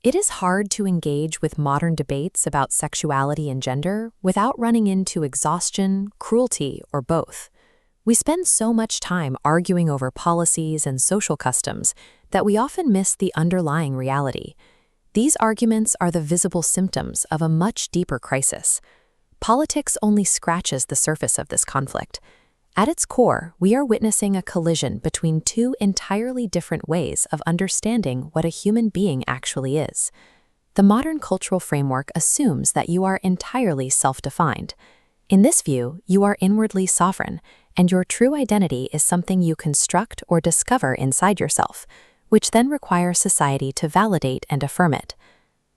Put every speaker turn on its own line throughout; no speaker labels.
It is hard to engage with modern debates about sexuality and gender without running into exhaustion, cruelty, or both. We spend so much time arguing over policies and social customs that we often miss the underlying reality. These arguments are the visible symptoms of a much deeper crisis. Politics only scratches the surface of this conflict. At its core, we are witnessing a collision between two entirely different ways of understanding what a human being actually is. The modern cultural framework assumes that you are entirely self-defined. In this view, you are inwardly sovereign, and your true identity is something you construct or discover inside yourself, which then requires society to validate and affirm it.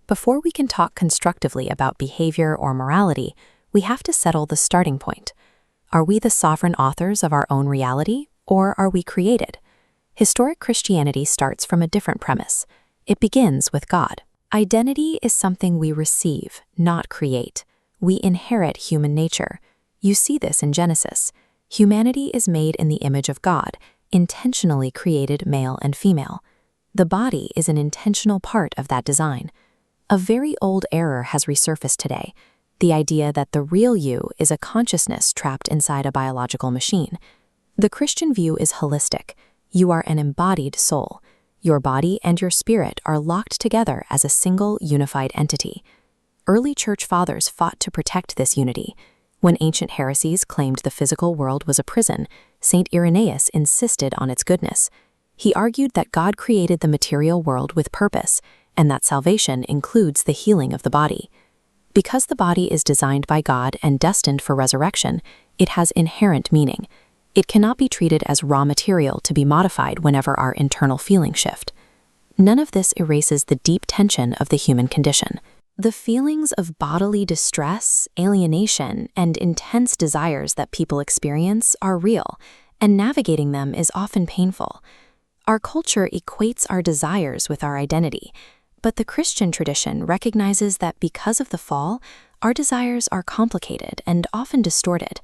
Before we can talk constructively about behavior or morality, we have to settle the starting point. Are we the sovereign authors of our own reality, or are we created? Historic Christianity starts from a different premise. It begins with God. Identity is something we receive, not create. We inherit human nature. You see this in Genesis. Humanity is made in the image of God, intentionally created male and female. The body is an intentional part of that design. A very old error has resurfaced today. The idea that the real you is a consciousness trapped inside a biological machine. The Christian view is holistic. You are an embodied soul. Your body and your spirit are locked together as a single, unified entity. Early church fathers fought to protect this unity. When ancient heresies claimed the physical world was a prison, St. Irenaeus insisted on its goodness. He argued that God created the material world with purpose, and that salvation includes the healing of the body. Because the body is designed by God and destined for resurrection, it has inherent meaning. It cannot be treated as raw material to be modified whenever our internal feelings shift. None of this erases the deep tension of the human condition. The feelings of bodily distress, alienation, and intense desires that people experience are real, and navigating them is often painful. Our culture equates our desires with our identity. But the Christian tradition recognizes that because of the fall, our desires are complicated and often distorted.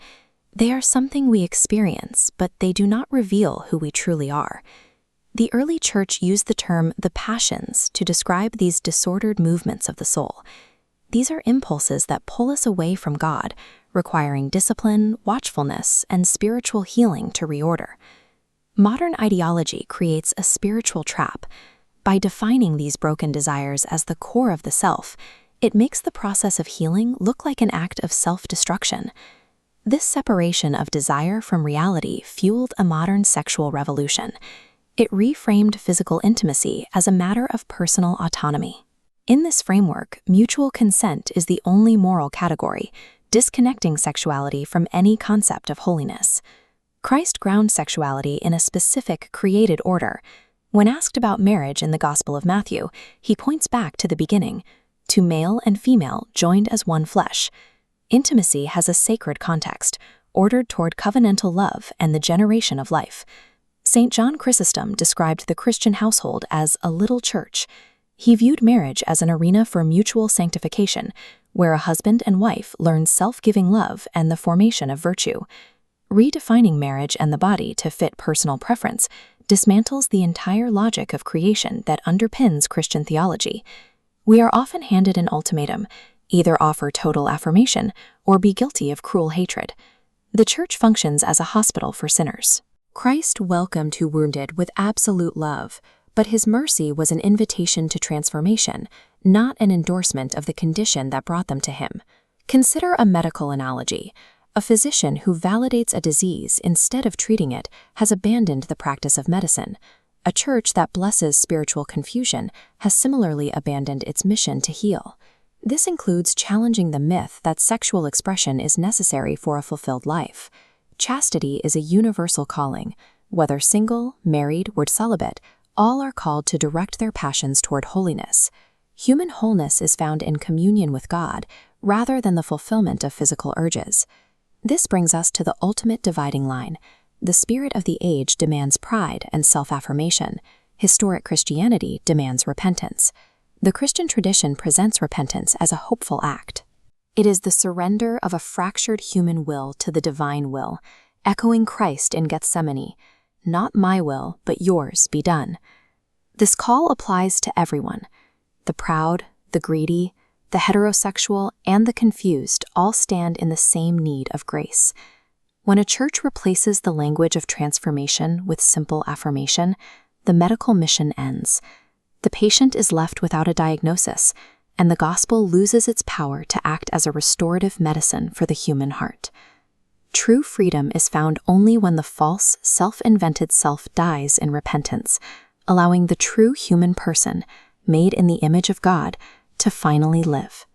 They are something we experience, but they do not reveal who we truly are. The early church used the term the passions to describe these disordered movements of the soul. These are impulses that pull us away from God, requiring discipline, watchfulness, and spiritual healing to reorder. Modern ideology creates a spiritual trap. By defining these broken desires as the core of the self, it makes the process of healing look like an act of self-destruction. This separation of desire from reality fueled a modern sexual revolution. It reframed physical intimacy as a matter of personal autonomy. In this framework, mutual consent is the only moral category, disconnecting sexuality from any concept of holiness. Christ grounds sexuality in a specific created order. When asked about marriage in the Gospel of Matthew, he points back to the beginning, to male and female joined as one flesh. Intimacy has a sacred context, ordered toward covenantal love and the generation of life. St. John Chrysostom described the Christian household as a little church. He viewed marriage as an arena for mutual sanctification, where a husband and wife learn self-giving love and the formation of virtue. Redefining marriage and the body to fit personal preference dismantles the entire logic of creation that underpins Christian theology. We are often handed an ultimatum: either offer total affirmation or be guilty of cruel hatred. The church functions as a hospital for sinners. Christ welcomed who wounded with absolute love, but his mercy was an invitation to transformation, not an endorsement of the condition that brought them to him. Consider a medical analogy. A physician who validates a disease instead of treating it has abandoned the practice of medicine. A church that blesses spiritual confusion has similarly abandoned its mission to heal. This includes challenging the myth that sexual expression is necessary for a fulfilled life. Chastity is a universal calling. Whether single, married, or celibate, all are called to direct their passions toward holiness. Human wholeness is found in communion with God, rather than the fulfillment of physical urges. This brings us to the ultimate dividing line. The spirit of the age demands pride and self-affirmation. Historic Christianity demands repentance. The Christian tradition presents repentance as a hopeful act. It is the surrender of a fractured human will to the divine will, echoing Christ in Gethsemane, "Not my will, but yours be done." This call applies to everyone. The proud, the greedy, the heterosexual, and the confused all stand in the same need of grace. When a church replaces the language of transformation with simple affirmation, the medical mission ends. The patient is left without a diagnosis, and the gospel loses its power to act as a restorative medicine for the human heart. True freedom is found only when the false, self-invented self dies in repentance, allowing the true human person, made in the image of God, to finally live.